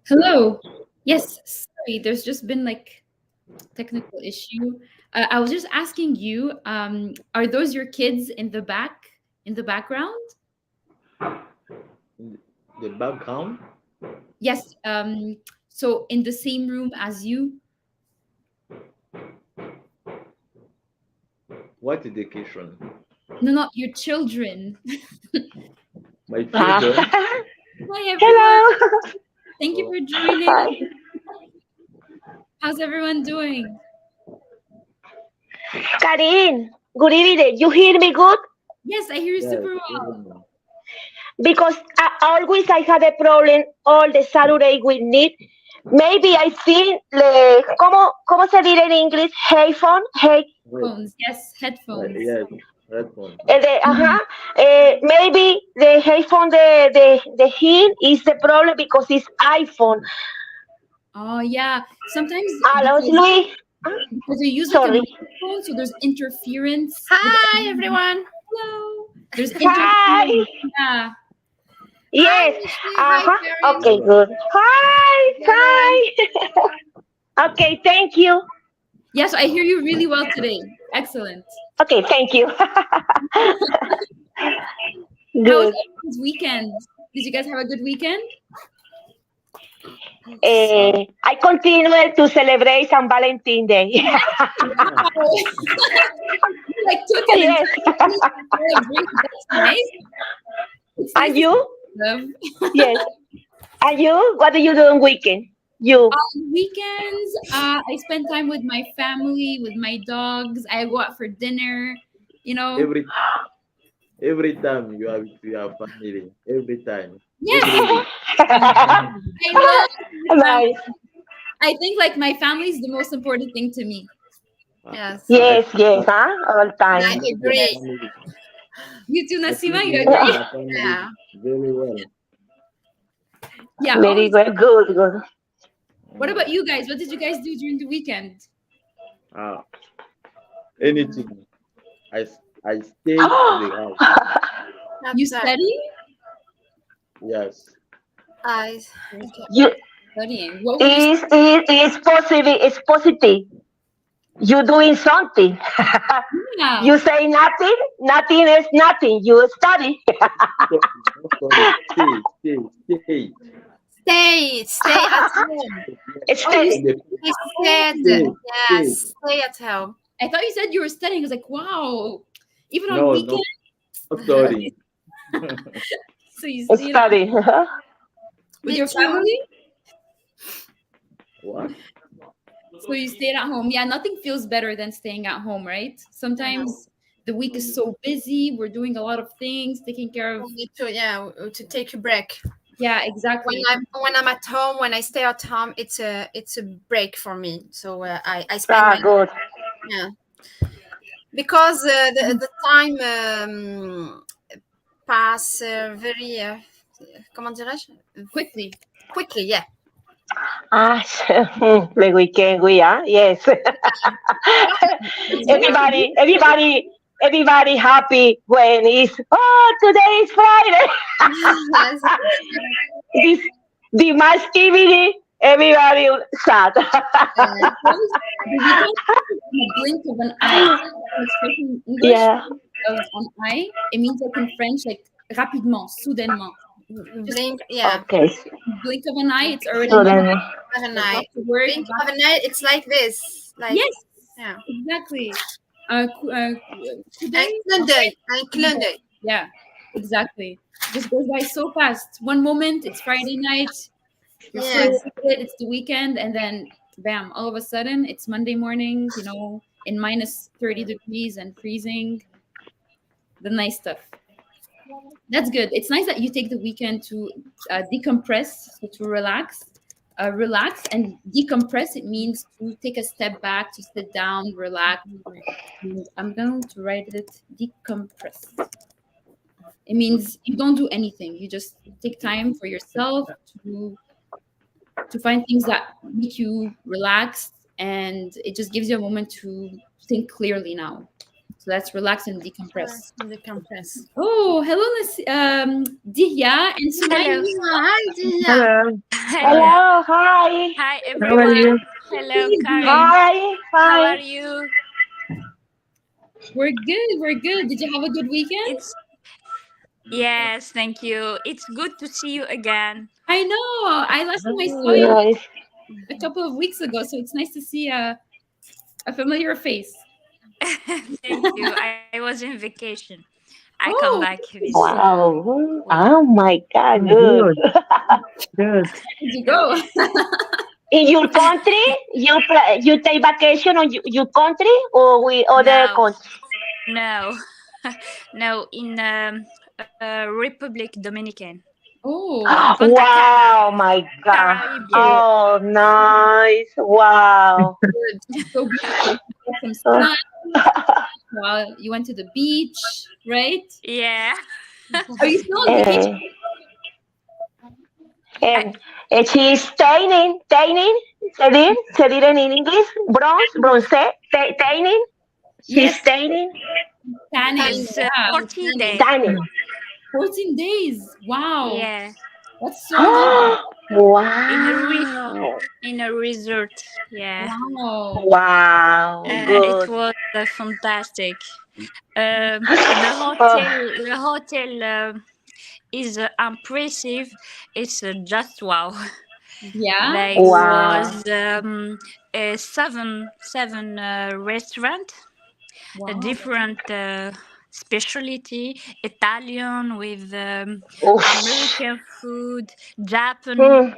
Hello. Yes, sorry, there's just been like technical issue. I was just asking you, are those your kids in the background? In the background. Yes. So in the same room as you? What is the question? No, not your children. My Ah. children. Hi everyone. Hello. Thank you Oh, for joining. Hi. How's everyone doing? Karin, good evening. You hear me good? Yes, I hear you yes, super well. very well. Because always I have a problem all the Saturday with need. Maybe I think, ¿cómo se dice en inglés? Headphone? Wait, Phones, yes, headphones. yes, headphone. Uh-huh. Maybe the headphone, the hint is the problem because it's iPhone. Oh yeah. Sometimes Hello, Luis. because you use like a Sorry. microphone, so there's interference with Hi, everyone. hello. There's Hi. interference. Yeah. Hi, Yes. Michelle. Hi, Uh-huh. Karen. Okay, Hello. good. Hi. Hi, everyone. Hi. Okay, thank you. Yeah, so I hear you really well today. Excellent. Okay, thank you. How was Good. everyone's weekend? Did you guys have a good weekend? Uh, I continue to celebrate San Valentine Day. ah, Wow. You like took an Yes. entire week to celebrate. That's nice. It's nice And to see you? love. Yes. And you? What do you do on weekend? You? On weekends, I spend time with my family, with my dogs. I go out for dinner. You know, every every time you are with your family, every time, yes, every week. I love my family. Nice. I think like my family is the most important thing to me. I, Yes, I, Yes, yes, huh? All I I time. love your agree. family. You too, I Nasima. think You you love agree? your family Yeah. very well. Yeah, Very always. well. Good, good. What Mm. about you guys? What did you guys do during the weekend? Ah, anything. I stay to the house. You That's study? Yes. I. You're Okay. you studying. What were you is positive. It's positive. You doing something. studying? Yeah. You say nothing. Nothing is nothing. You study. Not sorry. Stay. Stay at home. Oh, you Stay. In the I said, stay. stay. yes, stay at home. I thought you said you were studying. I was like, wow. Even on No, weekend, not sorry. so you stayed at home Study. with Me your too. family. What? So you stayed at home. Yeah, nothing feels better than staying at home, right? Yeah. Sometimes the week is so busy. We're doing a lot of things, taking care of. We need to, yeah, to take a break. Yeah, When exactly. I'm at home, when I stay at home, it's a break for me. So I spend Ah, my, good. yeah, because the time pass very comment dirais-je, Quickly. quickly. Yeah. Ah, the weekend we are. Yes. That's what happened. everybody happy when it's today is Friday. Yes. this the activity. Everybody sad. Comes the weekend in a blink of an eye. An expression in English Yeah. of an eye. It means like in French, like rapidement, soudainement. Just Blink. Yeah. Okay. blink of an eye, it's already So Monday. then, Have a Like back night. to work. Blink Back. of a night. It's like this. Like, Yes, yeah. exactly. Un Today, clin d'œil. Un clin d'œil. yeah, exactly. Just goes by so fast. One moment, it's Friday night. You're so Yes. excited, it's the weekend, and then bam, all of a sudden, it's Monday morning. In minus 30 degrees and freezing. The nice stuff. That's good. It's nice that you take the weekend to decompress, so to relax. Relax and decompress. It means to take a step back, to sit down, relax. And I'm going to write it decompress. It means you don't do anything. You just take time for yourself to find things that make you relaxed, and it just gives you a moment to think clearly now. So let's relax and decompress. Decompress. Oh, hello, Dihya and Sumaya. Hi, Dia. Hello. Hello, hi. Hi, How everyone. are you Hello, doing? Karen. Hi, How hi. are you? We're good. We're good. Did you have a good weekend? Yes, thank you. It's good to see you again. I know. I last time I saw you Nice. a couple of weeks ago, so it's nice to see a familiar face. Thank you. I was in vacation. I Oh, come back this Wow. week. Oh my God, Mm, good. good. Good. where did you go? In your country, you take vacation on your country or with other No, country? no, no. In Republic Dominican, Oh, Punta Cana, Wow, my God. Caribbean. Oh, nice. Wow. good. So beautiful. You got some sun while you went to the beach, right? Yeah. Are you still on vacation? Eh, and she's tanning, se dice in English, bronze, tanning, she's Yes, tanning, tanning. It's Yeah, 14 tanning. days. tanning. 14 days. Wow. Yeah, That's so long. Wow, in a resort. Yeah. Wow. wow, It good. was fantastic. Oh, The hotel is impressive. It's just wow. Yeah. There wow. was a seven restaurant, a Wow. different specialty, Italian with Oof. American food, Hmm. Japanese,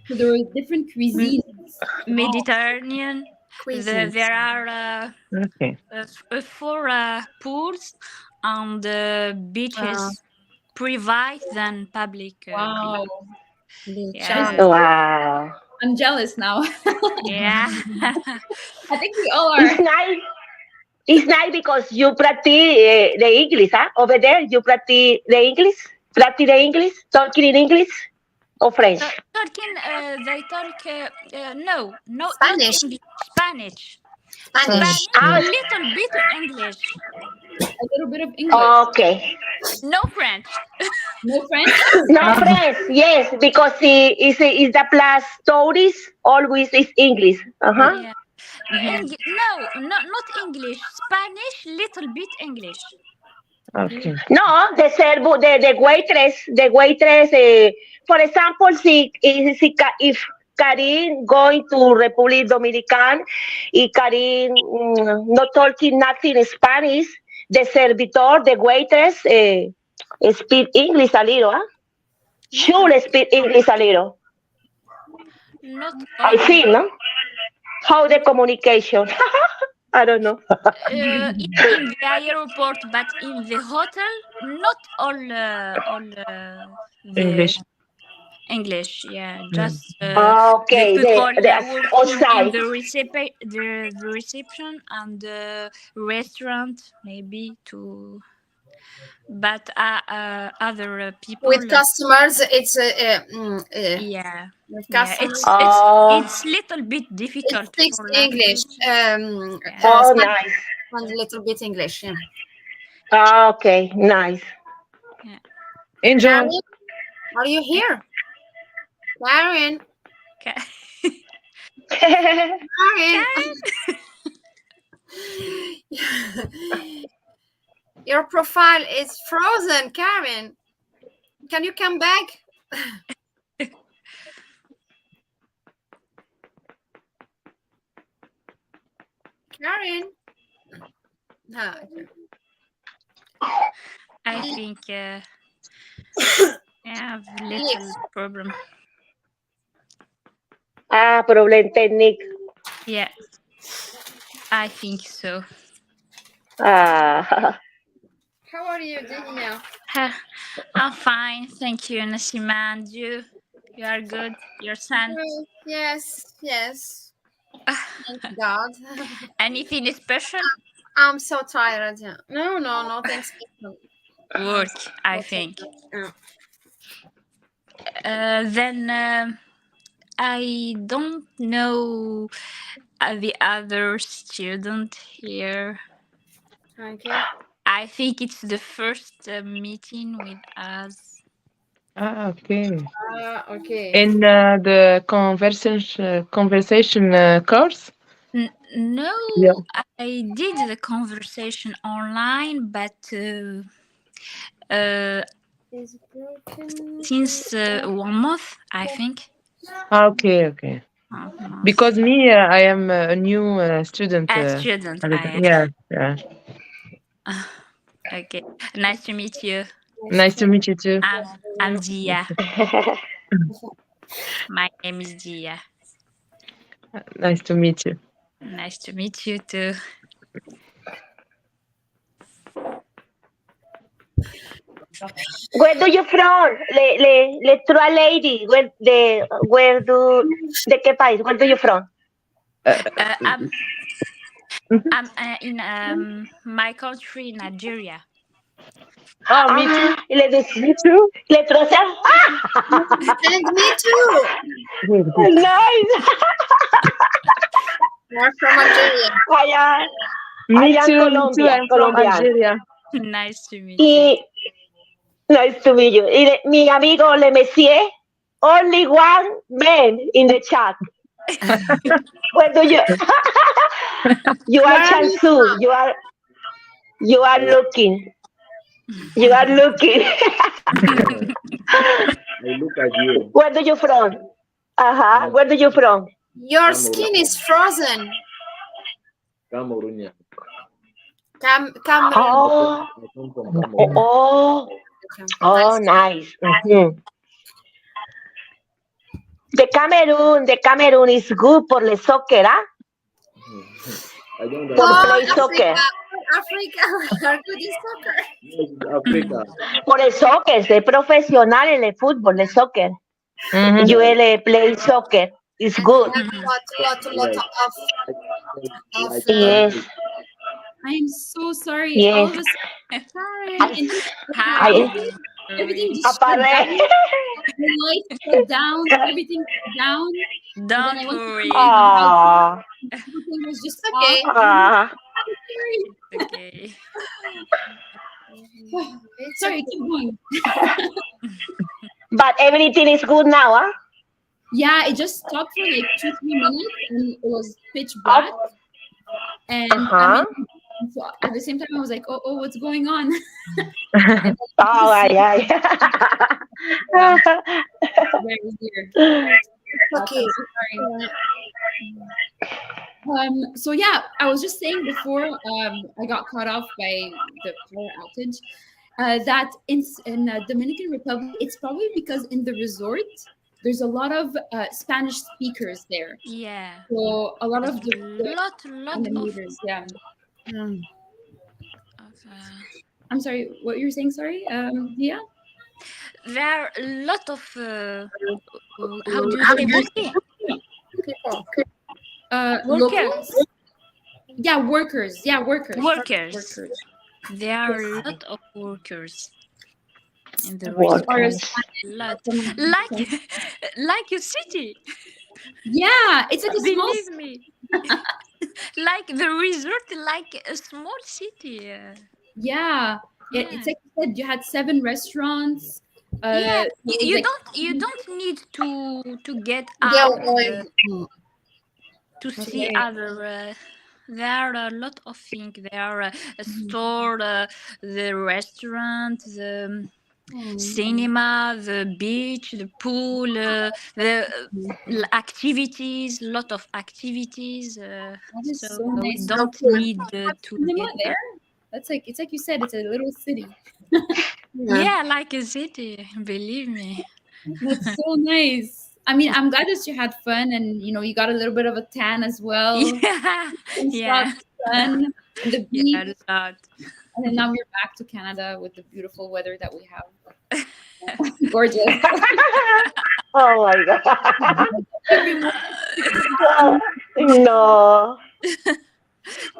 So there were different cuisines. Wow. Mediterranean. Cuisines. There are Okay. 4 pools and beaches, private than public beach. Wow. Beach. Yeah, Wow. I'm jealous now. yeah. I think we all are. It's nice. It's nice because you practice the English, huh? Over there, you practice the English? Practice the English? Talking in English or French? Talking, they talk. No, not Spanish. English. Spanish. Spanish. Spanish. Ah, Little bit English. A little bit of English. okay. No French. No French? No French, yes, because it's the plus stories always is English. Uh-huh. Yeah. No, not English. Spanish. Little bit English. Okay. No, the waitress, for example, if Karin going to Republic Dominican, y Karin not talking nothing Spanish, the servitor, the waitress, speak English a little, huh? Yeah. Should speak English a little. Not I only. think, no? How the communication? I don't know. In the airport, but in the hotel, not all the English. English. Yeah, Mm. just the Okay, people the working in outside. the reception and the restaurant, maybe to. But other people, With customers, it's yeah, with yeah, customers. Oh, it's little bit It difficult speaks for English, language. Yeah. oh, Spanish nice. and a little bit English. Yeah. Okay, nice. Yeah. Enjoy. Karen, are you here? Karen, Okay. Karen. Your profile is frozen, Karen. Can you come back? Karen. No. I think I have little Yes. problem. Problem technique. Yeah, I think so. Ah, How are you, Dina? I'm fine, thank you, Nassima. And you are good. Your son. Yes, yes. Thank God. Anything special? I'm so tired. Yeah. No, nothing special. Work, I Okay. think. Yeah. Then I don't know the other student here. Okay. I think it's the first meeting with us. Okay. Okay. In the conversation course? No, Yeah. I did the conversation online, but Is broken. since 1 month, I think. Okay. Uh-huh. Because me, I am a new student. A student, Yeah. Okay. Nice to meet you. Nice to meet you too. I'm Gia. My name is Gia. Nice to meet you. Nice to meet you too. Where do you from? Le trois lady. ¿De qué país? Where do you from? I'm in my country, Nigeria. Oh, me too. Me too. Le trois. And me too. Nice. We're from Algeria. Allá, Me allá en too. Colombia. I'm from Algeria. Nice to meet you. Y nice to meet you. Y mi amigo Le Messier, only one man in the chat. Where do you? You are Chansu. You are looking. You are looking. I look at you. Where do you from? Where do you from? Your skin is frozen. Cameroonian. Cameroon. Oh, I come from Cameroon. oh, nice. Mhm. The Cameroon is good for the soccer, huh? I don't For know. play soccer. Africa are good in soccer. Yes, Africa. Por el soccer, es profesional en el fútbol, el soccer. Mhm. You will play soccer. It's good. And lot of Yes. I am so sorry. Yes. All of a sudden, Hi. everything just shut down. Apare. The lights shut down. Everything shut down. Don't I went to worry. Ah, Everything was just okay. off. ah. Okay. Sorry, keep going. But everything is good now, huh? Yeah, it just stopped for like 2-3 minutes, and it was pitch black. And I mean, so at the same time, I was like, "Oh, what's going on?" Oh, yeah. Very weird. Okay. Sorry. So yeah, I was just saying before I got cut off by the power outage that in Dominican Republic, it's probably because in the resort there's a lot of Spanish speakers there. Yeah. So a lot of the lot animators, yeah. of I'm sorry, what you're saying? Sorry, Dia? there are a lot of how do you say People. Locals? Yeah, workers. Yeah, workers. Workers. There are a lot of workers in the Workers. lot. Like a city. Yeah, it's like a small Believe me. Like the resort, like a small city. Yeah, it's like you said, you had 7 restaurants. Yeah, so you like- don't need to get Yeah, out to see Okay. other. There are a lot of things. There are a store, the restaurant, the cinema, the beach, the pool, the activities. Lot of activities. That is So so we nice. don't need to Cinema get there? That's like it's like you said, it's a little city. Yeah, like a city. Believe me. That's so nice. I mean, I'm glad that you had fun and you got a little bit of a tan as well. Yeah, And yeah, sun and the beach. yeah, a lot. And then now we're back to Canada with the beautiful weather that we have. Gorgeous. Oh my God. No.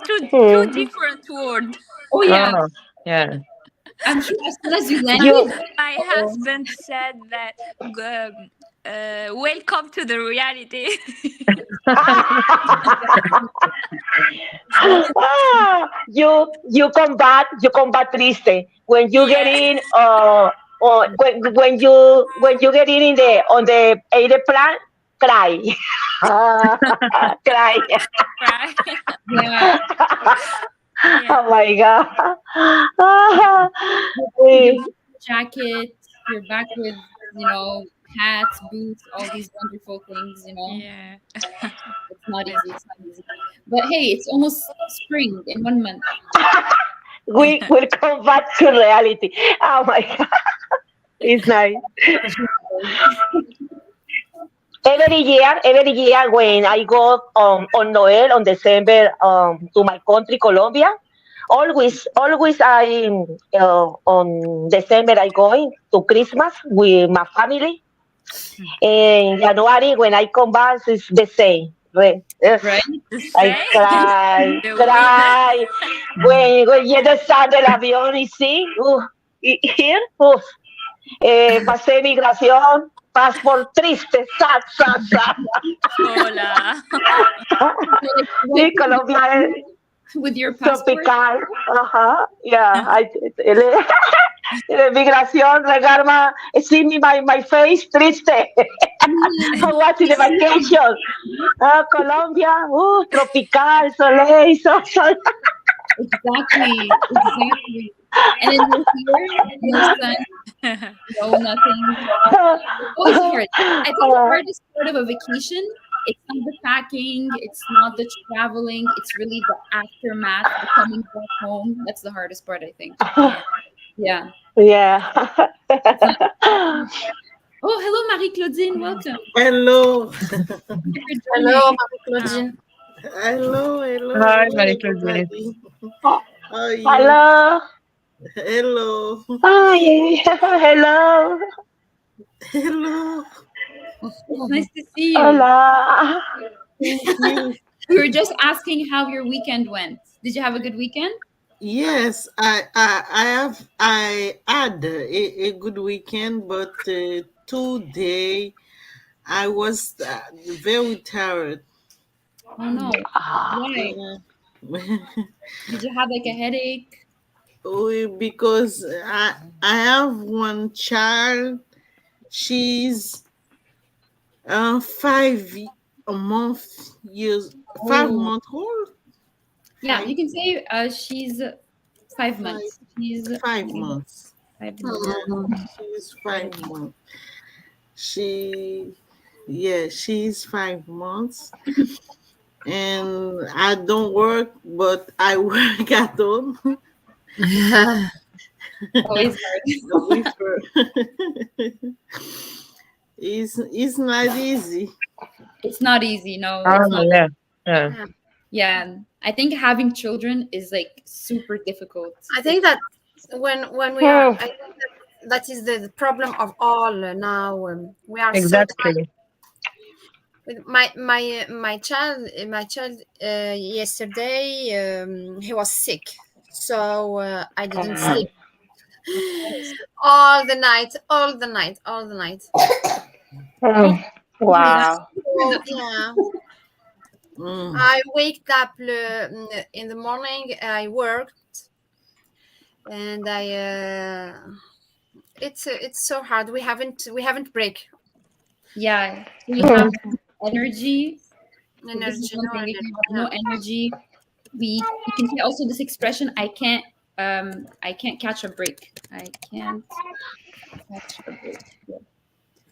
Two different words. Oh yeah. Oh, yeah. I'm sure as soon as you land, My husband said that welcome to the reality. You combat triste when you get in or when you get in the on the airplane, cry. Cry. Right. Yeah. Oh my god. Your We- jacket, you're back with, hats, boots, all these wonderful things, Yeah. It's not easy. It's not easy. But hey, it's almost spring in 1 month. we will come back to reality. Oh my god. It's nice. Every year when I go on Noel on December to my country Colombia, always I on December I going to Christmas with my family. In January when I come back it's the same. Yes, Right? The I same. cry, The winter. cry when you descend del avión y sí, here, pasé migración, passport triste, sad, sad, sad. Hola. So, like, Sí, what, Colombia es with your passport? tropical. Ajá, yeah. La migración regarma, see me my face triste. For watching the vacation. Colombia, tropical, soleil, so. Exactly. Exactly. And then you're here, no sun, no nothing. It's always hard. I think the hardest part of a vacation, it's not the packing, it's not the traveling, it's really the aftermath, the coming back home. That's the hardest part, I think. Yeah. Yeah. Oh, hello, Marie-Claudine. Welcome. Hello. Thank you for Hello, joining. Marie-Claudine. Hello. Hi, Hello, Marie-Claudine. everybody. How are you? Hello. Hello. Hi. Hello. Hello. It's nice to see you. Hola. Thank you. We were just asking how your weekend went. Did you have a good weekend? Yes, I had a good weekend, but today I was very tired. Oh no. Why? Yeah. Did you have like a headache? Because I have one child. She's 5 years, Oh. 5 month old. Yeah, you can say she's 5 months. She's 5 months. 5 months. She's 5 months. She's 5 months. And I don't work, but I work at home Always hard. with her. It's not easy. It's not easy. No, it's not. Yeah. Yeah. Yeah, I think having children is like super difficult. I think that when we are, I think that is the problem of all now. We are so Exactly. with my child yesterday he was sick, so I didn't sleep all the night. Wow. So yeah, Mm. I waked up in the morning. I worked, and it's so hard. We haven't break Yeah, so we have energy. So this is energy. one thing. If you have no energy, you can say also this expression, I can't catch a break. I can't catch a break. Yeah.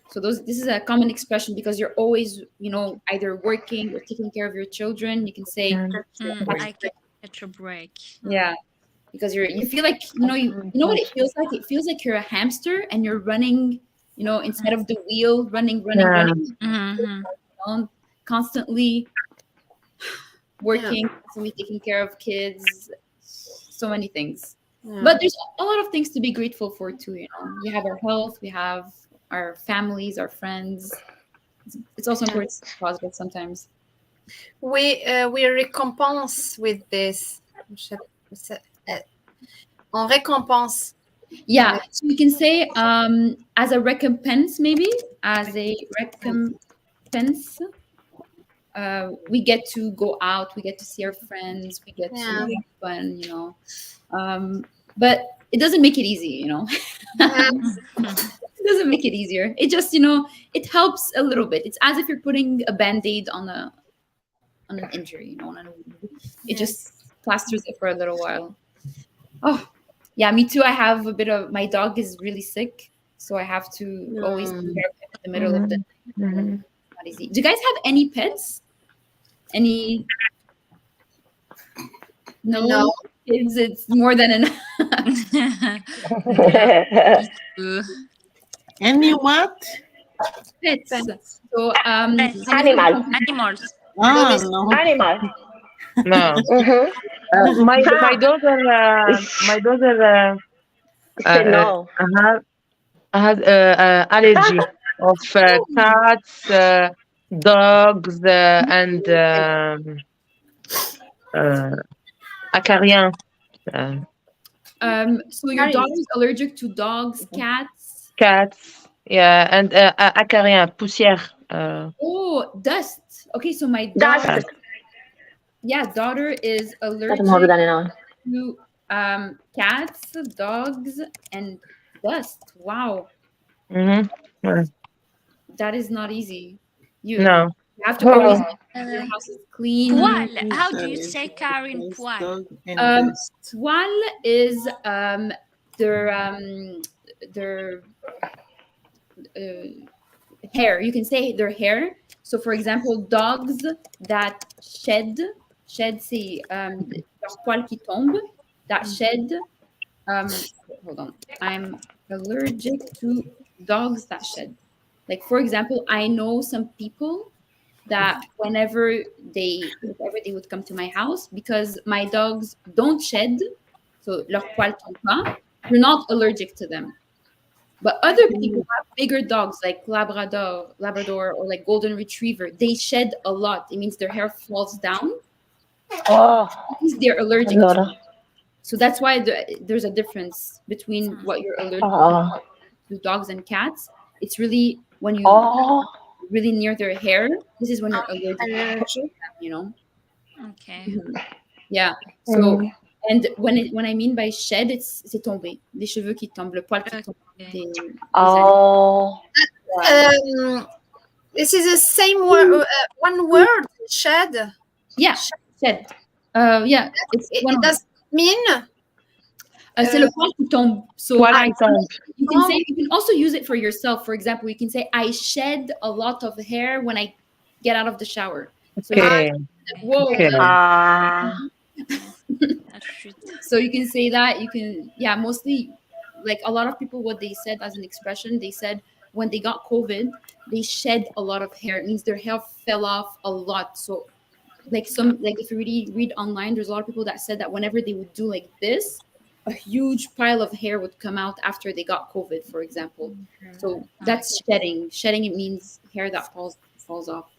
So this is a common expression because you're always, either working or taking care of your children. You can say, I can catch a break. yeah, because you feel like, you know what it feels like? It feels like you're a hamster and you're running, inside of the wheel, running, constantly working, constantly taking care of kids, so many things. But there's a lot of things to be grateful for too. We have our health, we have our families, our friends. It's also important to be positive sometimes. We recompense with this. On récompense. Yeah, so we can say as a recompense, maybe as a recompense. we get to go out, we get to see our friends, we get to Yeah. have fun, you know. But it doesn't make it easy, you know. It doesn't make it easier. It just, you know, it helps a little bit. It's as if you're putting a band-aid on an injury, you know. It just plasters it for a little while. Oh, yeah, me too. I have a bit of, my dog is really sick, so I have to always take care of him in the middle of the night. Not easy. Do you guys have any pets? Any? No. Kids, it's more than enough. Any what? Pets. So Animal. Animals. Ah, no. Animal. No. Mhm. My daughter Say no. has allergy of cats, dogs, and acariens. so your dog is allergic to dogs, cats. Cats, yeah, and acariens, poussière. Oh, dust. Okay, so my dog, Dust. daughter is allergic No. to cats, dogs, and dust. Wow, that is not easy. No. You have to always make Uh, sure your house is clean. Poil. How do you say car in poil? Dog and dust. Poil is their hair. You can say their hair. So, for example, dogs that shed, c'est leur poil qui tombe, that shed. Hold on. I'm allergic to dogs that shed. Like, for example, I know some people that whenever they would come to my house, because my dogs don't shed, so leur poil tombe pas, you're not allergic to them. But other people have bigger dogs like Labrador, or like Golden Retriever. They shed a lot. It means their hair falls down. Oh, It means they're allergic to Laura. it. So that's why there's a difference between what you're allergic Oh. to dogs and cats. It's really when you Oh. really near their hair. This is when you're allergic to them, you know. Okay. Yeah. So and when I mean by shed, c'est tomber. Les cheveux qui tombent, le poil qui tombe. Des Oh. This is the same word. One word. Shed. Yeah, shed. Yeah, It does mean. C'est le poil qui tombe. So Poil qui tombe. you can say, you can also use it for yourself. For example, you can say, I shed a lot of hair when I get out of the shower. So Okay. whoa. Okay. So you can say that. You can, yeah, mostly like a lot of people, what they said as an expression, they said when they got COVID, they shed a lot of hair. It means their hair fell off a lot. So like if you really read online, there's a lot of people that said that whenever they would do like this, a huge pile of hair would come out after they got COVID, for example. So that's shedding. Shedding, it means hair that falls off.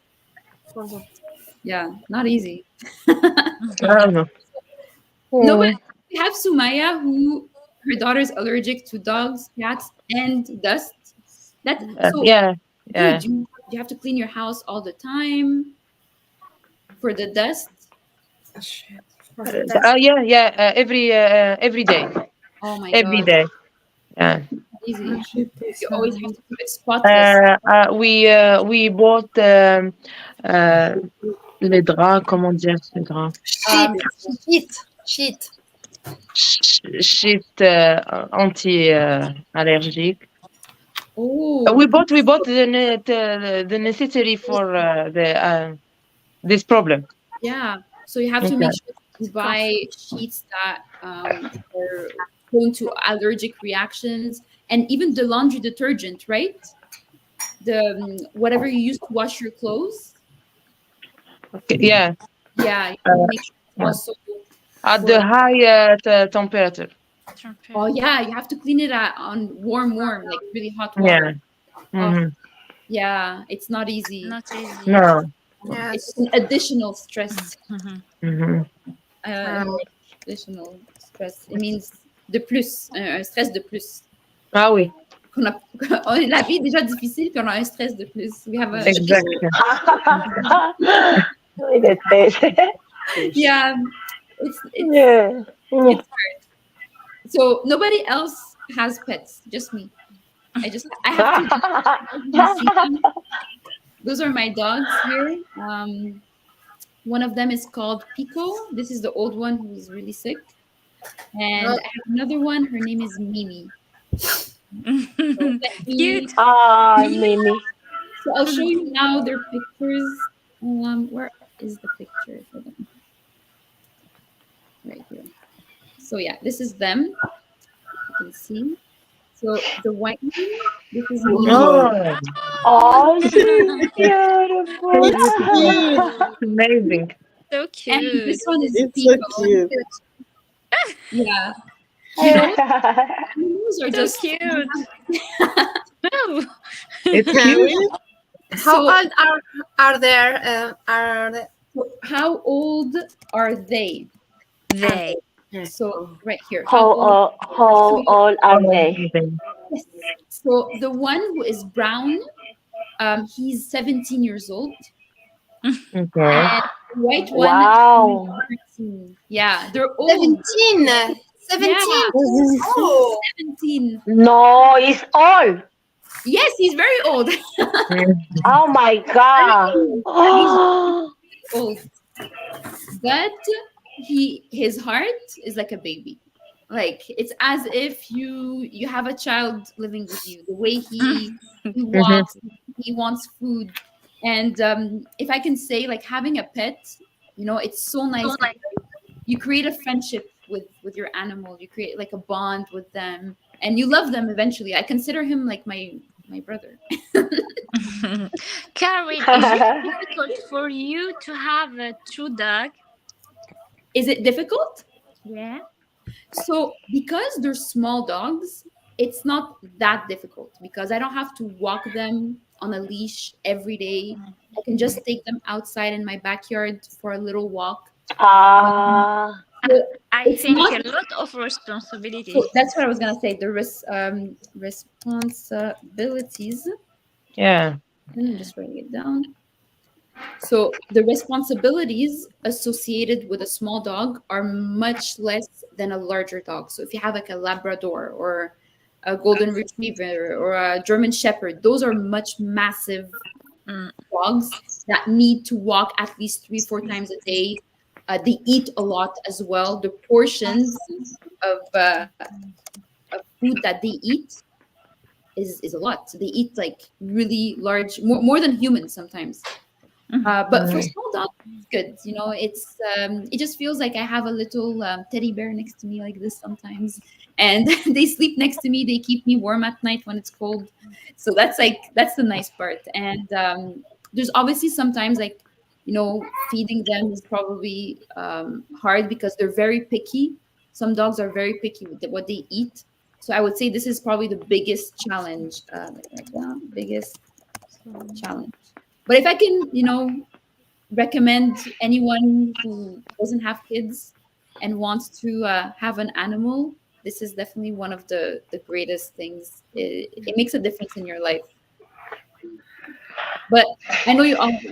Yeah, not easy. No, but we have Sumaya, who her daughter's allergic to dogs, cats, and dust. Yeah. Do you have to clean your house all the time for the dust? Yeah. Every day. Oh my Every god. day. Yeah. Easy. You always have to keep it spotless. We bought les draps, comment dire les draps? Sheet. Sheet anti-allergique. Oh. We bought the necessary for this problem. Yeah. So you have to make sure you buy sheets that are prone to allergic reactions, and even the laundry detergent, right? The whatever you use to wash your clothes. Okay, yeah. Yeah. You make sure also At the high temperature. Oh yeah, you have to clean it on warm, like really hot water. Yeah. Yeah, it's not easy. Not easy. No. Yes. It's an additional stress. Mm-hmm. Additional stress. It means de plus, un stress de plus. Ah oui. La vie est déjà difficile, puis on a un stress de plus. We have a Exactly. yeah. It's Yeah. it's hard. So nobody else has pets, just me. I have two dogs. You see them? Those are my dogs here. One of them is called Pico. This is the old one who is really sick. And I have another one. Her name is Mimi. So Cute. Mimi. So I'll show you now their pictures. Where is the picture for them? Right here. So yeah, this is them. You can see. So the white one, this is Mimi. Oh, Oh, she's beautiful. It's cute. amazing. So And cute. this one is It's Pico. so cute. Yeah. You know, animals are So just cute. Oh. It's Can cute. we? How So- old are there? Are they? how old are they? They. So right here. How old are they? Amazing. Yes. So the one who is brown, he's 17 years old. Okay. And the white one, Wow. 13. Yeah, they're old. 17. 17. Yeah. Oh, 17. No, it's old. Yes, he's very old. Oh my God. Old. But his heart is like a baby. Like it's as if you have a child living with you. The way he walks, he wants food. And if I can say, like having a pet, it's so nice. You create a friendship with your animal. You create like a bond with them, and you love them eventually. I consider him like my brother. Karen, is it difficult for you to have a true dog? Is it difficult? Yeah. So because they're small dogs, it's not that difficult because I don't have to walk them on a leash every day. I can just take them outside in my backyard for a little walk. Ah. So I It's think not- a lot of responsibility. So that's what I was gonna say. The responsibilities. Yeah. I'm just writing it down. So the responsibilities associated with a small dog are much less than a larger dog. So if you have like a Labrador or a Golden Retriever or a German Shepherd, those are much massive dogs that need to walk at least 3-4 times a day. They eat a lot as well. The portions of food that they eat is a lot. So they eat like really large, more than humans sometimes. But for small dogs, it's good. It just feels like I have a little teddy bear next to me like this sometimes, and they sleep next to me. They keep me warm at night when it's cold. So that's the nice part. And there's obviously sometimes feeding them is probably hard because they're very picky. Some dogs are very picky with what they eat. So I would say this is probably the biggest challenge. Biggest challenge. But if I can, recommend anyone who doesn't have kids and wants to have an animal, this is definitely one of the greatest things. It makes a difference in your life. But I know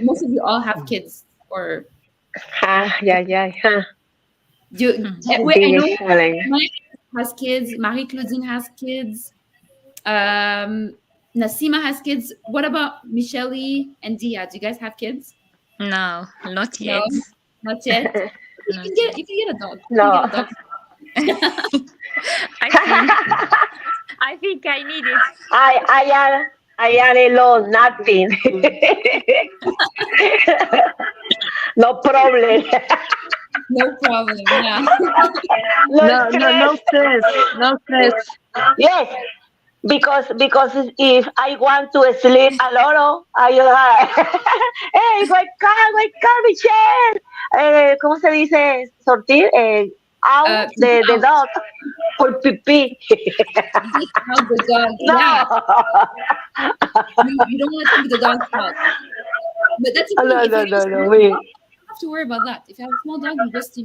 most of you all have kids, or Yeah. wait, I know Biggest challenge. Mike has kids, Marie Claudine has kids, Nasima has kids. What about Michelle and Dia? Do you guys have kids? No, not yet. No, not yet. You can get a dog. You No. can get a dog. I think I need it. I am alone, nothing. No problem. No problem. Yeah. No stress. No stress. Yes, because if I want to sleep a lot, hey, wake up, Michelle. ¿Cómo se dice? Sortir, out the out. dog for pee. How the dog. Yeah. You don't want to take the dog out. But that's okay. No. If you have a small We- dog, you don't have to worry about that. If you have a small dog, you just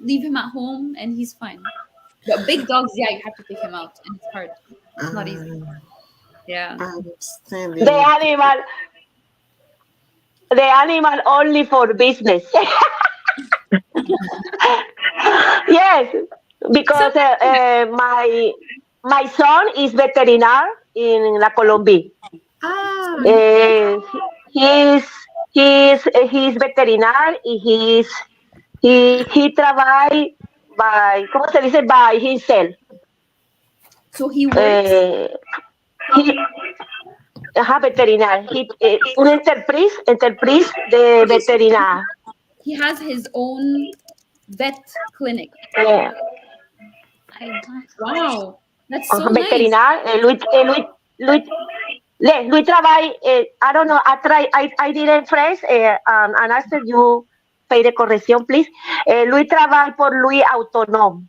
leave him at home and he's fine. But big dogs, yeah, you have to take him out, and it's hard. It's not easy. Yeah. Understanding. The animal only for business. Yes, because my son is veterinary in La Colombie. Ah, Uh, he's he's veterinary. He trabaja by ¿cómo se dice? By himself. So he works. He veterinario. Un enterprise de veterinario. He has his own vet clinic. Yeah. I don't. Wow, that's so nice. Veterinario. Lui trabaja. I don't know. I didn't phrase and after you pay the correction, please. Lui trabaja por lui autónomo.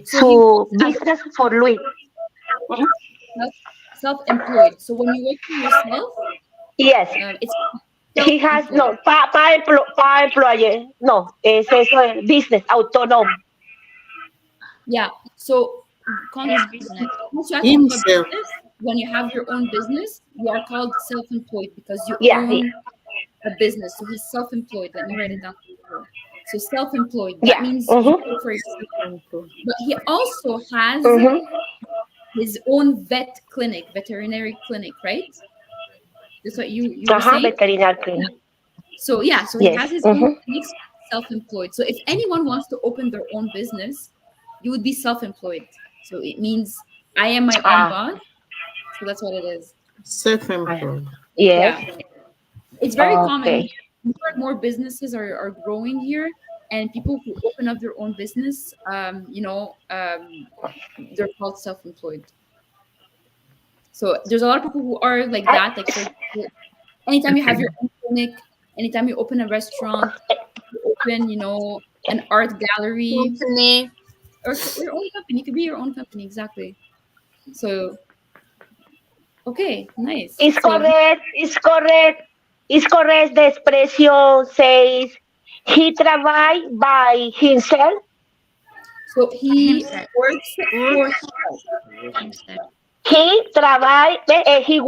Su business for lui. Self-employed. So when you work for yourself, Yes. it's He has no pa employee. No, es eso business autónomo. yeah. So His business. Himself. when you have your own business, you are called self-employed because you Yeah. own a business. So he's self-employed. Let me write it down. So self-employed. That Yeah. means you work for yourself. But he also has his own veterinary clinic, right? That's what you were saying? Veterinary clinic. So yeah, so he has his own clinics, self-employed. So if anyone wants to open their own business, you would be self-employed. So it means I am my own boss. So that's what it is. Self-employed. Yes. Yeah. It's very common. Okay. More and more businesses are growing here, and people who open up their own business, they're called self-employed. So there's a lot of people who are like that. Like, for example, anytime you have your own clinic, anytime you open a restaurant, you open, an art gallery, company. or your own company. It could be your own company, exactly. So, okay, nice. It's correct. It's correct. It's correct. The expression says he trabaja by himself. So he works for Himself. He trabaja. He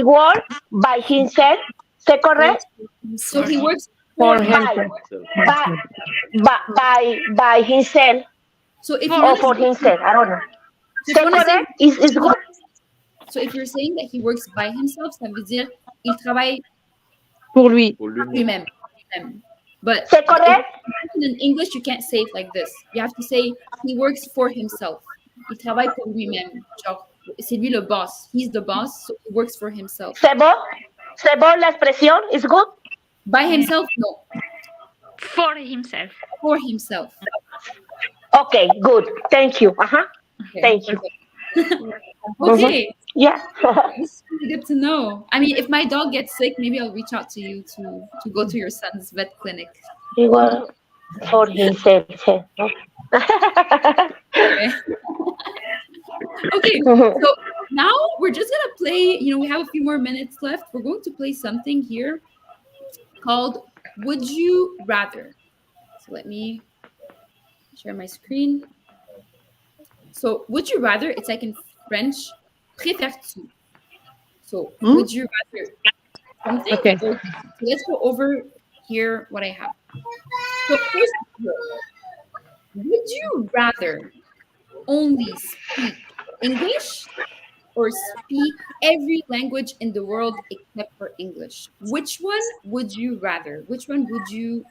works by himself. Is that correct? So he works For for himself. By himself. So if you Or want for to, himself. I don't know. so Is that correct? Is good. So if you're saying that he works by himself, ça veut dire il travaille Pour lui. lui-même. But C'est correct? in English, you can't say it like this. You have to say he works for himself. Il travaille pour lui-même. Genre, c'est lui le boss. He's the boss, so he works for himself. C'est bon? C'est bon la expresión? Is good? By himself? No. For himself. For himself. Okay, good. Thank you. Okay, Thank you. Okay. Yeah. This is really good to know. I mean, if my dog gets sick, maybe I'll reach out to you to go to your son's vet clinic. He was for himself. Okay. Okay, so now we're just gonna play, we have a few more minutes left. We're going to play something here called Would You Rather. So let me share my screen. So would you rather, it's like in French, préfères-tu? So would you rather something? Okay. So let's go over here what I have. So first of all, would you rather only speak English or speak every language in the world except for English? Which one would you rather? Which one would you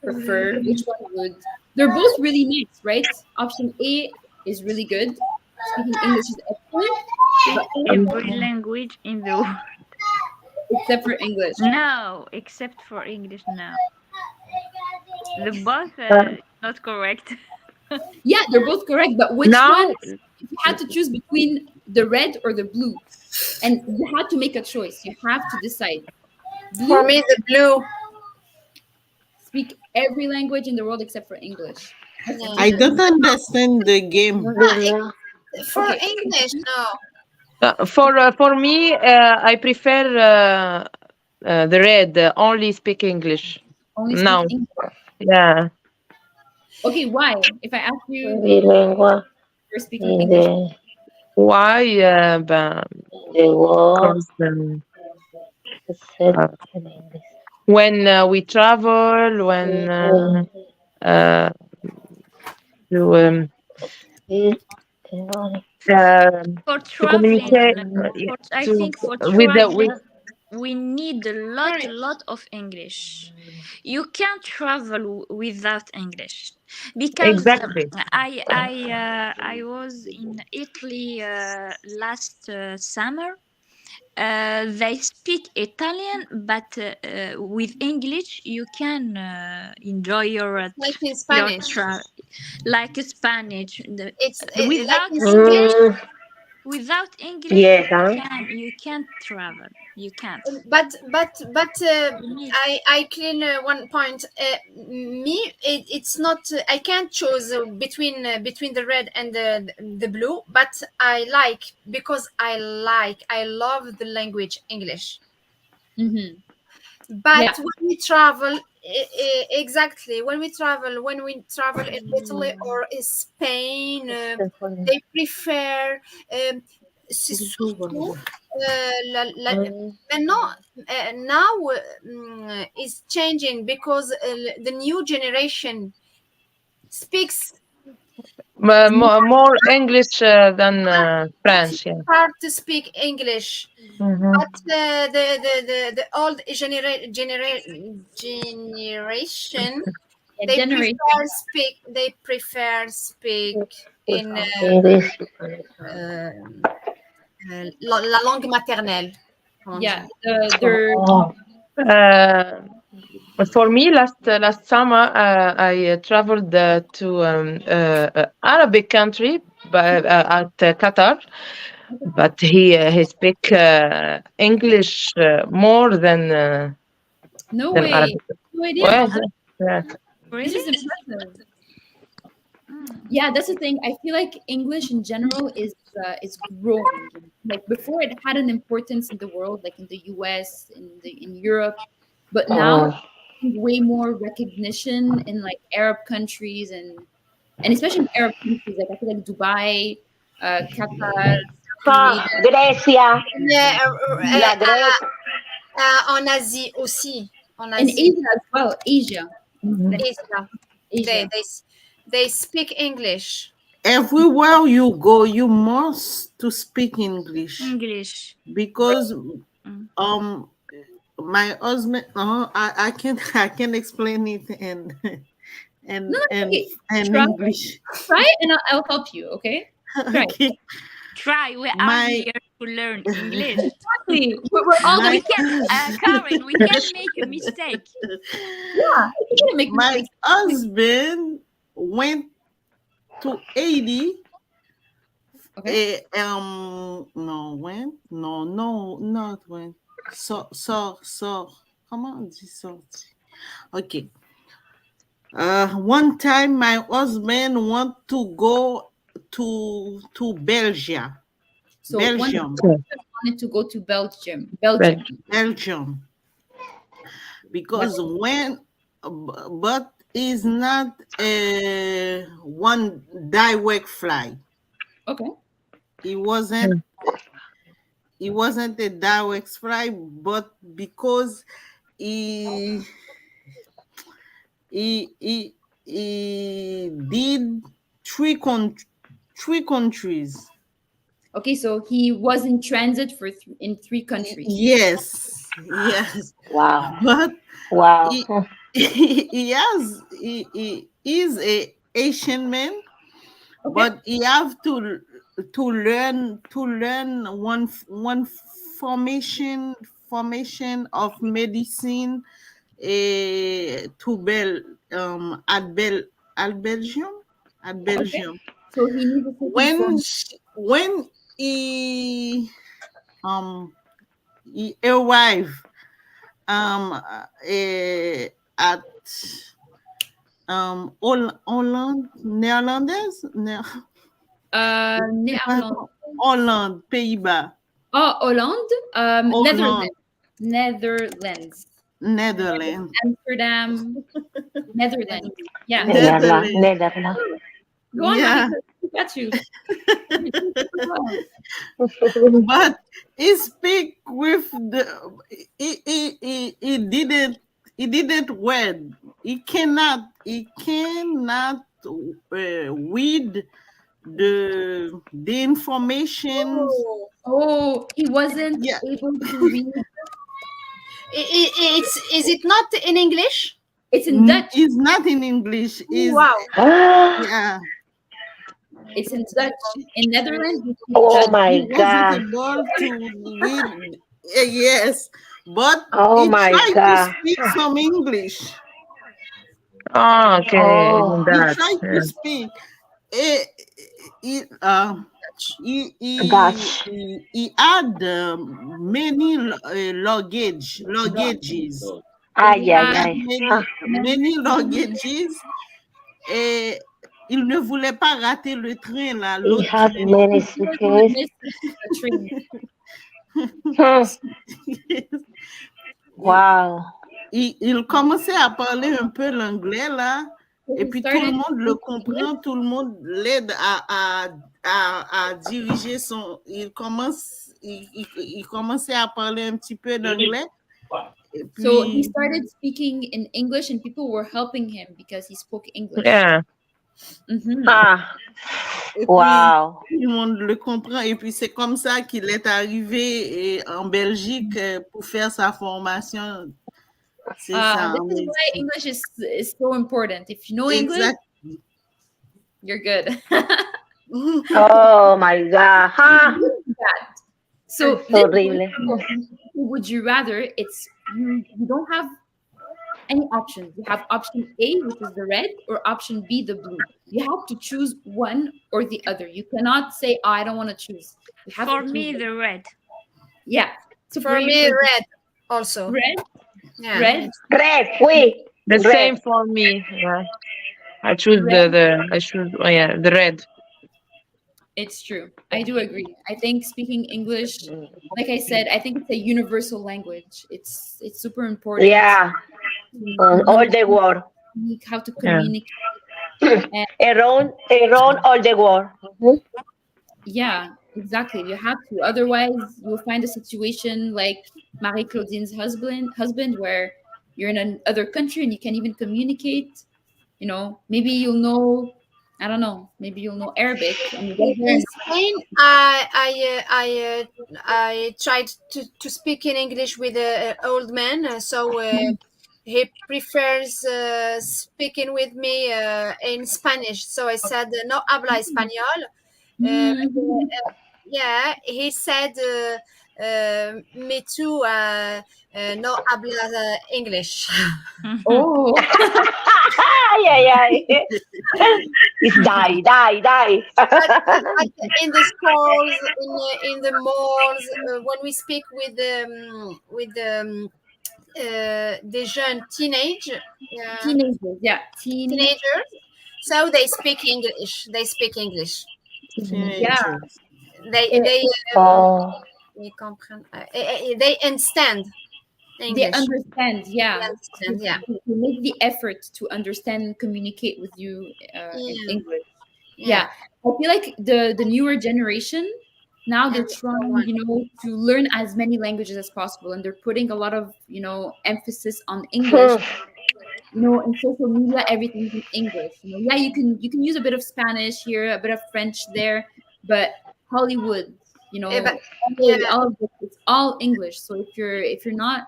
prefer? Which one would... They're both really nice, right? Option A is really good. Speaking English is excellent. Every language in the world. Except for English. No, except for English, no. The both not correct. Yeah, they're both correct, but which one? If you had to choose between the red or the blue, and you had to make a choice, you have to decide. Blue, For me, the blue. speak every language in the world except for English. I don't understand the game. For Okay. English, no. For me, I prefer the red. Only speak English. Only speak No. English. Yeah. Okay, why? If I ask you, you're speaking English? Why? Ben, The war. because Said uh, in English. when we travel, when uh, to For to traveling, communicate I to think for with the with traveling, we need a lot of English. You can't travel without English because exactly. I was in Italy last summer. They speak Italian, but with English you can enjoy Like in your Spanish. like Spanish. It's like Without in English, Spanish. without English, Yes, huh? you can't travel. You can't. But You need. I clean one point. Me, it's not. I can't choose between the red and the blue. But I like because I love the language English. Mm-hmm. But Yeah. when we travel, exactly when we travel in Italy or in Spain, they prefer. C'est surtout maintenant, now is changing because the new generation speaks More English than French. Yeah. hard to speak English. Mhm. But the old generation Yeah, generation. they prefer speak in English. la langue maternelle. Comment on Yeah, dit? they're Oh, Uh, for me, last summer, I traveled to Arabic country, but at Qatar. But he speak English more no than way. Arabic. No idea. Well, yeah. This is Really? impressive. Yeah, that's the thing. I feel like English in general is growing. Like before, it had an importance in the world, like in the U.S., in Europe, but now oh. it's way more recognition in like Arab countries and especially in Arab countries. Like I feel like Dubai, Qatar, Saudi Ah, Arabia, Grecia. Yeah, La Grecia. en Asie aussi. En and Asie, Asia as well. Asia, Mhm. like Asia. Asia. They speak English. Everywhere you go, you must to speak English English. because Mm. um my husband I can I can explain it in No, and no, and okay. and Try, English. try, and I'll help you. Okay, try. Okay, Try. We are my here to learn English. Exactly. We're all my We gonna. can, Karen. We can make a mistake. Yeah, you can make my mistakes. husband went to 80. Okay. No, when? No, not when. So, comment on dit sorti? Okay. One time my husband want to go to Belgium. So one Belgium. wanted to go to Belgium. Belgium. Belgium. But Because when but is not a one direct flight. okay. It wasn't it wasn't a direct flight, but because he he did three countries. Okay. So he was in transit for in three countries. Yes, Wow. but Wow. he he is a Asian man, Okay. but he have to learn one formation of medicine to at Belgium at Okay. Belgium So he needs a certain form. when um he arrived at Holland Netherlands Netherlands. Holland Pays-Bas Oh, Holland. Holland Netherlands. Netherlands. Netherlands Amsterdam. Netherlands. Yeah. Netherlands. Netherlands Netherlands. Go on, yeah Monica. Got you. But he speak with the he didn't word. He cannot read the information. Oh, he wasn't Yeah. able to read. Is it not in English? It's in Dutch. It's not in English. Is Wow. yeah. It's in Dutch. In Netherlands, we speak Oh Dutch. my He wasn't God. able to read. Yes, but Oh he my tried to God. speak some English. Oh, okay. Oh, He That. tried to Yeah. speak. Eh, He, uh, Dutch. he had many luggages. Ay, He ay, had ay. many Ah, many luggages. Et il ne voulait pas rater le train là, he l'autre had train. many He didn't want to suitcases. miss the train. Hmm. il, Wow. il commençait à parler un peu l'anglais là. So Et he puis tout le started monde le speaking comprend, English. tout le monde l'aide à diriger son. Il commençait à parler un petit peu d'anglais. Et So he puis, started speaking in English, and people were helping him because he spoke English. Yeah. Mhm. Ah, et puis wow. tout le monde le comprend. Et puis c'est comme ça qu'il est arrivé en Belgique pour faire sa formation. C'est ça. This is why English is so important. If you know English, Exact. you're good. Oh my God. Huh? So It's this horrible. would you rather? It's you don't have any options. You have option A, which is the red, or option B, the blue. You have to choose one or the other. You cannot say, "Oh, I don't want to choose." You have For to me, choose the red. yeah. So For you, me, red also. red, Yeah. red, Red. Oui. The Red. same for me. Yeah. I choose the red. It's true. I do agree. I think speaking English, like I said, I think it's a universal language. It's super important. Yeah. to All the world. speak, how to Yeah. communicate. Around all the world. Mhm. Yeah, exactly. You have to. Otherwise, you'll find a situation like Marie Claudine's husband, where you're in another country and you can't even communicate. You know, maybe you'll know. I don't know. Maybe you'll know Arabic and you get there. In And, Spain, I tried to speak in English with an old man, so he prefers speaking with me in Spanish. So I said, "No habla español." Yeah, he said, "Me too. No habla English." oh, Ay, ay, ay. It's die, die, die. But in the schools, in the malls, when we speak with the jeunes teenagers. Yeah, teenagers, so they speak English. They speak English. Teenagers. They Oh, they comprennent. They understand They English. understand. They Yeah, understand. Yeah. they make the effort to understand and communicate with you in Yeah. English. Yeah, I feel like the newer generation now they're And so trying, on. to learn as many languages as possible, and they're putting a lot of emphasis on English. In social media, everything's in English. Yeah, you can use a bit of Spanish here, a bit of French there, but Hollywood, But LA, yeah, all of it, it's all English. So if you're not,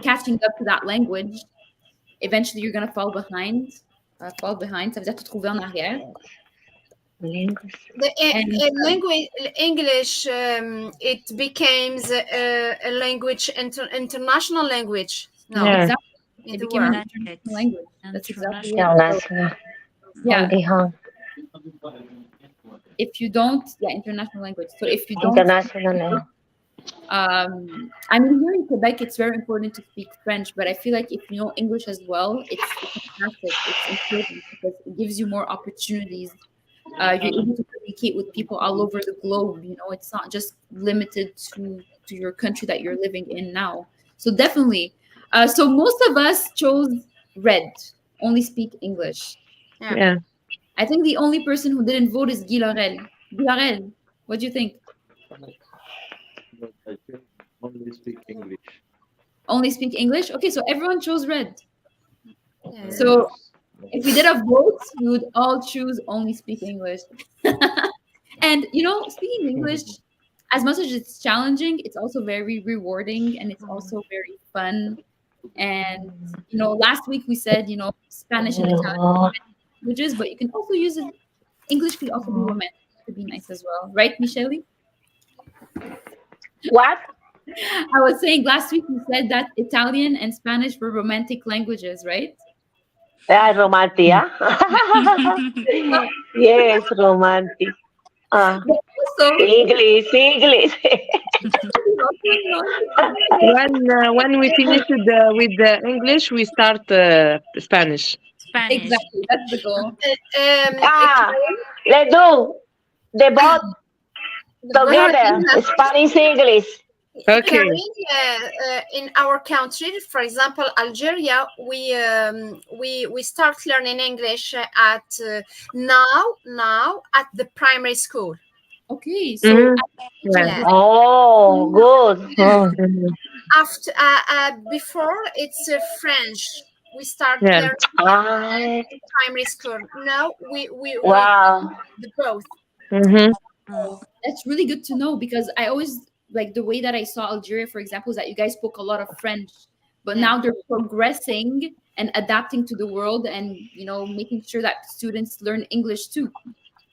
catching up to that language, eventually you're gonna fall behind. Fall behind, ça veut dire te trouver en arrière. the And language English it becomes a language, international language now Yeah. exactly, in it the became an world. international language. That's exactly it. international. Yeah, Only if you don't, international language. So if you don't, international. I mean, here in Quebec, it's very important to speak French, but I feel like if you know English as well, it's a asset. It's important because it gives you more opportunities. You're able to communicate with people all over the globe. It's not just limited to your country that you're living in now. So definitely. So most of us chose red, only speak English. Yeah. I think the only person who didn't vote is Guy Laurel. Guy Laurel, what do you think? But I think only speak English. Only speak English? Okay, so everyone chose red. Yeah. So if we did a vote, we would all choose only speak English. And speaking English, as much as it's challenging, it's also very rewarding and it's also very fun. And last week we said Spanish and Italian languages, but you can also use it. English could also be romantic. It could be nice as well, right, Michelle? What? I was saying last week we said that Italian and Spanish were romantic languages, right? Romantic, huh? Yes, romantic. But also, English. When we finish with the English, we start Spanish. Spanish. exactly, that's the goal. Let's do the both together. Spanish, English. Okay. In our country, for example, Algeria, we start learning English at now at the primary school. Okay, so Yeah. Oh, good. After before it's French. We start Yeah. learning primary school. Now we Wow. the both. that's really good to know, because I always like the way that I saw Algeria, for example, is that you guys spoke a lot of French, but now they're progressing and adapting to the world and making sure that students learn English too.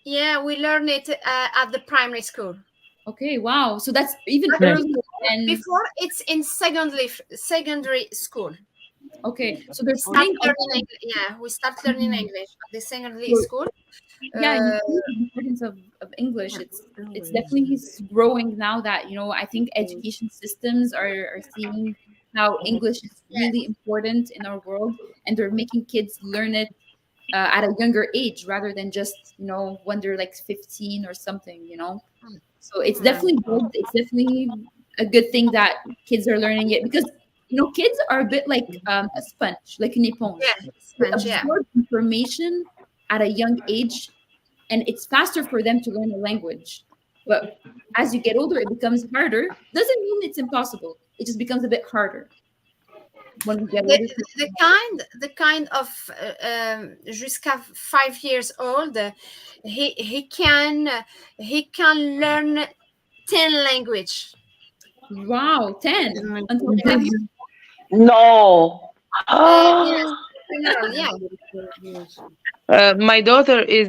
Yeah, we learn it at the primary school. Okay, wow. So that's even Yeah. earlier than Before it's in secondary school. okay. So they're Start staying learning we start learning English at the secondary school. yeah, you see the importance of English. It's definitely growing now that I think education systems are seeing how English is really important in our world, and they're making kids learn it at a younger age rather than just when they're like 15 or something. So it's definitely good. It's definitely a good thing that kids are learning it, because kids are a bit like a sponge, like an éponge. They absorb information at a young age, and it's faster for them to learn a language. But as you get older, it becomes harder. Doesn't mean it's impossible. It just becomes a bit harder when we get older. The kind of jusqu'à 5 years old, he can learn 10 language. Wow, 10 until 10. No. My daughter is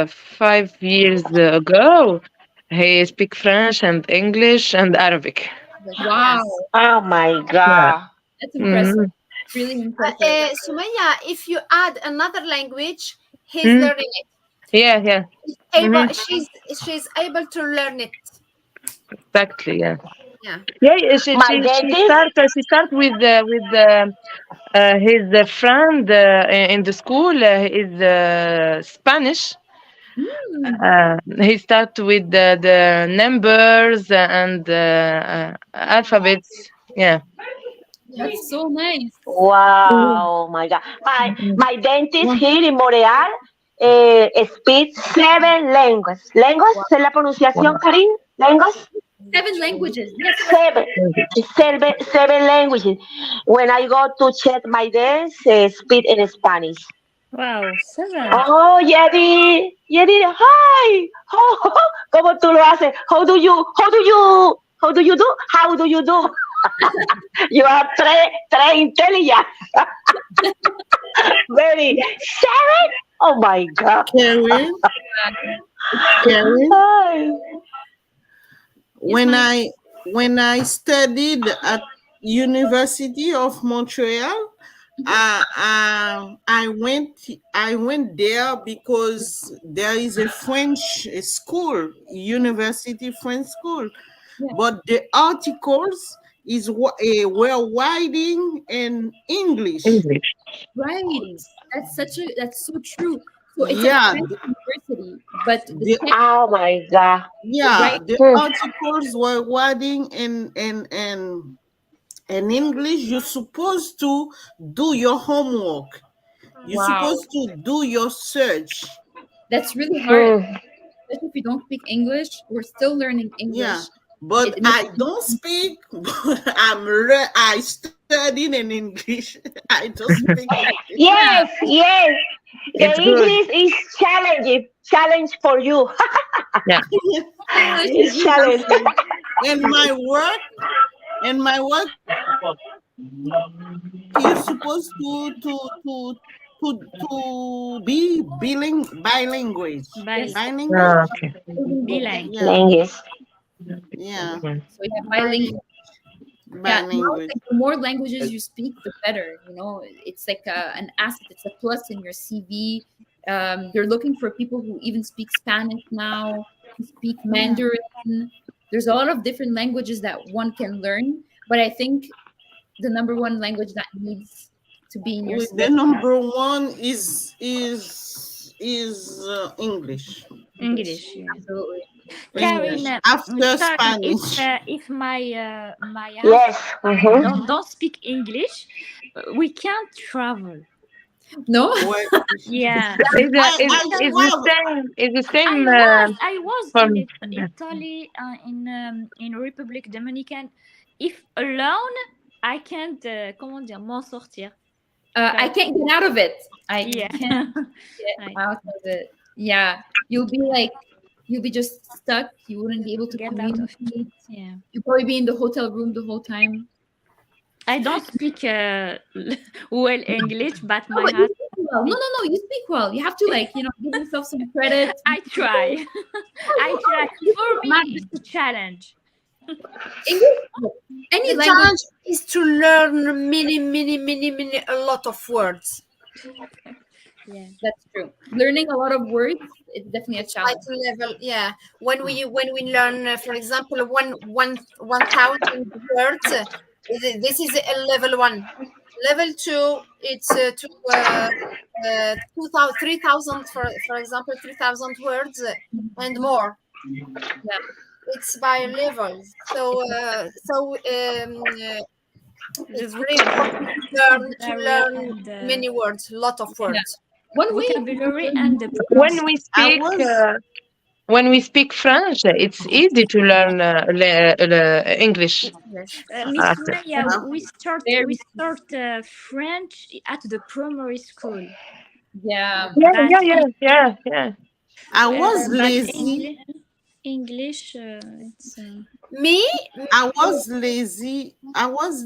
5 years ago. He speak French and English and Arabic. Wow, Oh my God. that's impressive. Really impressive. Sumaya, if you add another language, he's learning it. Yeah. She's able to learn it. Exactly. Yeah. Yeah. She My dentist. start with his friend in the school is Spanish. He start with the numbers and alphabets. Yeah. That's so nice. Wow, my God. My dentist here in Montreal speaks 7 languages. ¿Lenguas? ¿Es la pronunciación, Karin? ¿Lenguas? 7 languages. Yes. 7 languages. When I go to check my dentist, speak in Spanish. Wow, 7. Oh, Yedi, hi. ¿Cómo tú lo haces? How do you do? You are très intelligent. Very 7. Oh my God. Karen, Hi. when I studied at University of Montreal, I went there because there is a French school, university French school, but the articles were writing in English. Right. That's so true. So it's Yeah. a French university, but Oh my God. Yeah, Right. the articles were writing in English. You're supposed to do your homework. You're supposed to do your search. That's really hard. Especially if you don't speak English. We're still learning English. Yeah, but I don't speak. I studied in English. I don't speak English. Yes, yes. The It's good. English is challenge for you. Yeah. It's challenge. In my work, you're supposed to be bilingual. Bilingual. Okay. Bilingue. Yeah. Language. Yeah. So yeah, bilingual. Yeah, now it's like the more languages you speak, the better. You know, it's like an asset. It's a plus in your CV. They're looking for people who even speak Spanish now, who speak Mandarin. There's a lot of different languages that one can learn, but I think the number one language that needs to be in your The number one is English. English. Yeah. absolutely. Karen, After sorry, Spanish. if my my Yes. husband don't speak English, we can't travel. No, Well, Yeah. It's the same. I was from- in Italy, in Republic Dominican. If alone, I can't. Comment dire, m'en sortir. I can't get out of it. I Yeah. can't get out of it. Yeah, you'll be just stuck. You wouldn't be able to Get out of communicate. Yeah. You'll probably be in the hotel room the whole time. I don't speak well English, but my Oh, you husband. speak well. No, you speak well. You have to give yourself some credit. I try. I try. For me, it's a challenge. English, any The language. challenge is to learn many, a lot of words. Yeah. That's true. Learning a lot of words is definitely a Like challenge. level, yeah. When we learn, for example, 1,000 words, this is a level 1. Level 2, it's to 2,000, 3,000 for example, 3,000 words and more. Yeah. It's by levels. So it's very important to learn many words, lot of words. One way Vocabulary and the when we speak French, it's easy to learn English. Miss Maya, we start French at the primary school. Yeah. Yeah. I was But lazy. English, it's Me? I was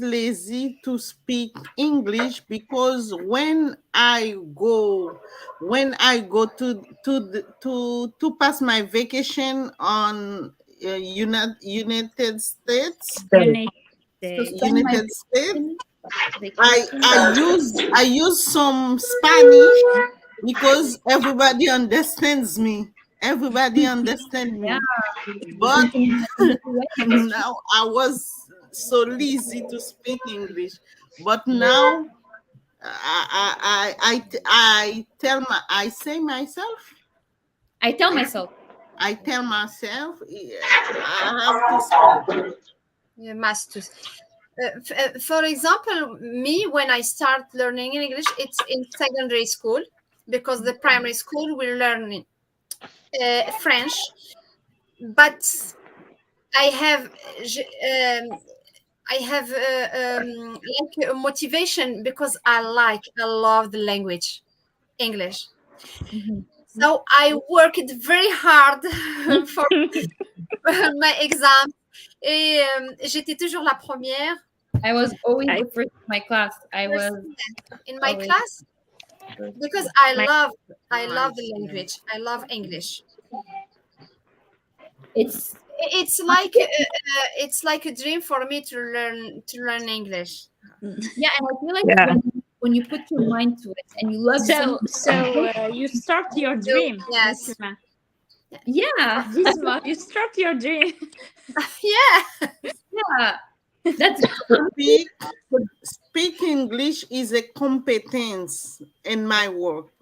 lazy to speak English because when I go to pass my vacation on United States, United United States, I use some Spanish because everybody understands me. Everybody understands me. Yeah. But now I was so lazy to speak English. But now I say myself. I tell myself. I have to speak. You must. For example, me, when I start learning English, it's in secondary school, because the primary school will learn French, but I have like a motivation because I love the language English. So I worked very hard for my exam. Et j'étais toujours la première. I was always the first in my class. I was in my always class because I love the language. I love English. It's like a dream for me to learn English. Yeah, and I feel like when you put your mind to it and you love something, you start your dream. Yes. Yeah. You start your dream. Yeah. Yeah. That's speak English is a competence in my work.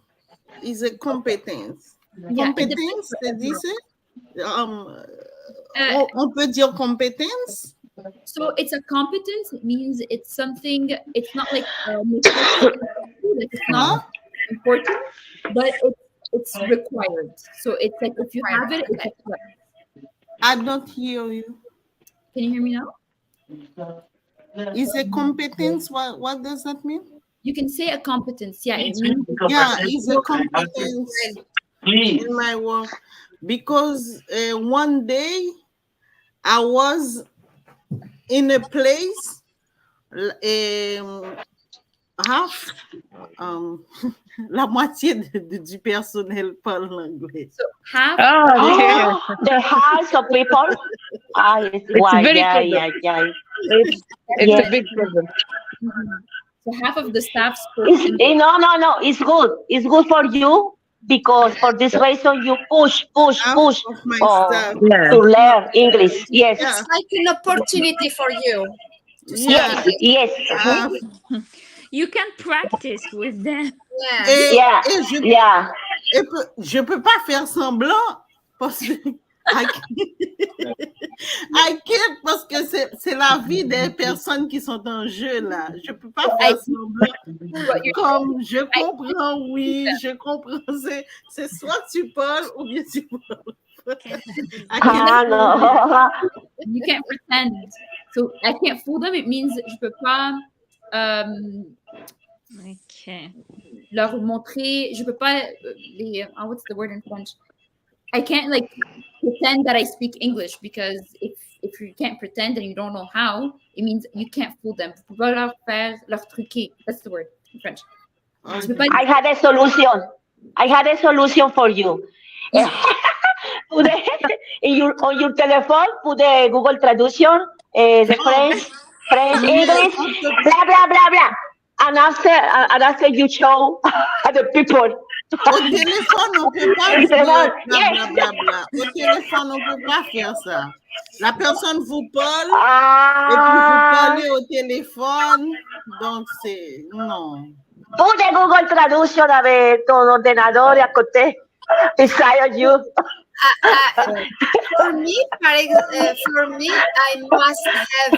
Is a competence. Competence, c'est dit ça? On peut dire competence. So it's a competence. It means it's something. It's not like it's not. important, but it's required. So it's like if you have it, it's a plus. I don't hear you. Can you hear me now? Is a competence? What does that mean? You can say a competence. Yeah, it means Is a competence in my work. Because one day I was in a place, half, la moitié du personnel parle l'anglais. so half. The hearts of people. It's very yeah. It's a big problem. So half of the staff spoke No. English. It's good. It's good for you because for this reason you push Half of my staff. to learn English. Yes. Yeah. It's like an opportunity for you. Yeah. Yes. Half. You can practice with them. Yeah. Je peux pas faire semblant parce que I can't parce que c'est la vie des personnes qui sont en jeu là. Je peux pas faire semblant. Comme je comprends, oui, je comprends. C'est soit tu parles ou bien tu parles. No. You can't pretend. So I can't fool them. It means je peux pas leur montrer. Je peux pas what's the word in French? I can't like pretend that I speak English because if you can't pretend and you don't know how, it means you can't fool them. Tu peux pas leur faire leur truquer. That's the word in French. Tu peux pas I had a solution for you. On your telephone, put the Google Traduction, the French, English, blah blah blah blah, and after you show the people. Au téléphone, on peut pas dire blablabla. Au téléphone, on peut pas faire ça. La personne vous parle et puis vous parlez au téléphone, donc c'est non. Put the Google Traduction avec ton ordinateur à côté, beside you. For me, I must have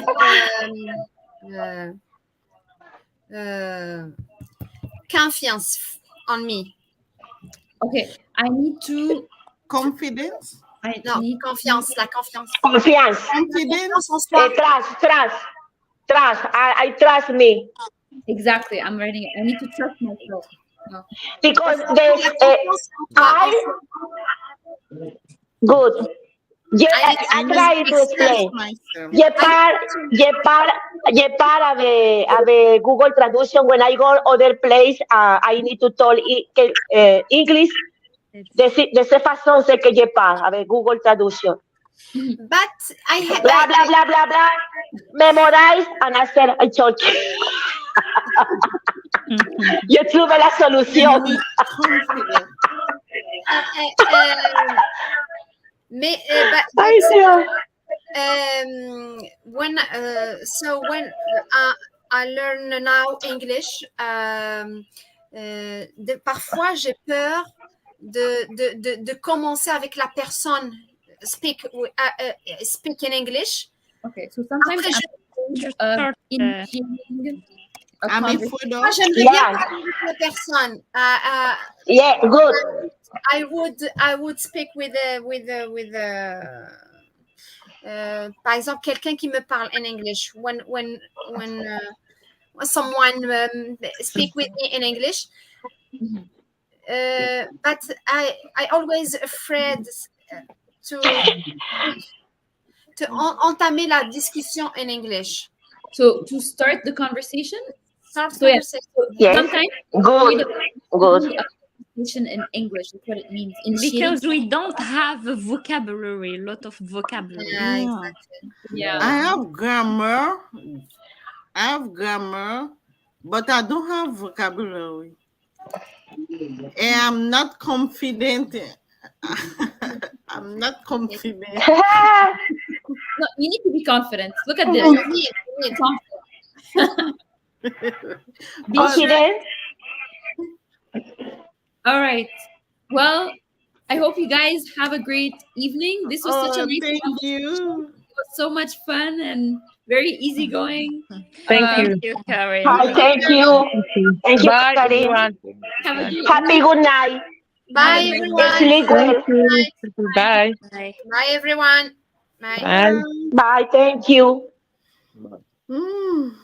confiance on me. Okay, I need to Confidence. Confiance, la confiance. Confiance. Confidence. Trust. I trust me. Exactly. I'm writing it. I need to trust myself. No. Because good. Yeah, I try to explain. Je para avec Google Traduction. When I go other place, I need to talk English. De cette façon, c'est que je parle avec Google Traduction. But I have blah blah blah blah blah. Memorize and I said I talk. Je trouve la solution. When I learn now English, parfois j'ai peur de commencer avec la personne speak in English. Okay, so sometimes I'm afraid of. Moi, j'aimerais bien parler avec la personne. Yeah, good. I would speak with par exemple quelqu'un qui me parle in English when someone speak with me in English. But I always afraid to entamer la discussion in English. So to start the conversation. Sometimes good. Conversation in English. That's what it means. Because we don't have a vocabulary, a lot of vocabulary. Yeah, exactly. Yeah. I have grammar, but I don't have vocabulary. And I'm not confident. I'm not confident. No, you need to be confident. Look at this. Confident. All right. Well, I hope you guys have a great evening. This was such a nice Thank you. was so much fun and very easygoing. Thank you. Karen. Hi, thank you. Thank you, Bye, Karin. everyone. Have a good Happy good night. Bye, night. everyone. Sleep well. Thank you. Bye. Bye. Bye, everyone. Bye. Bye. Bye, thank you. Mm.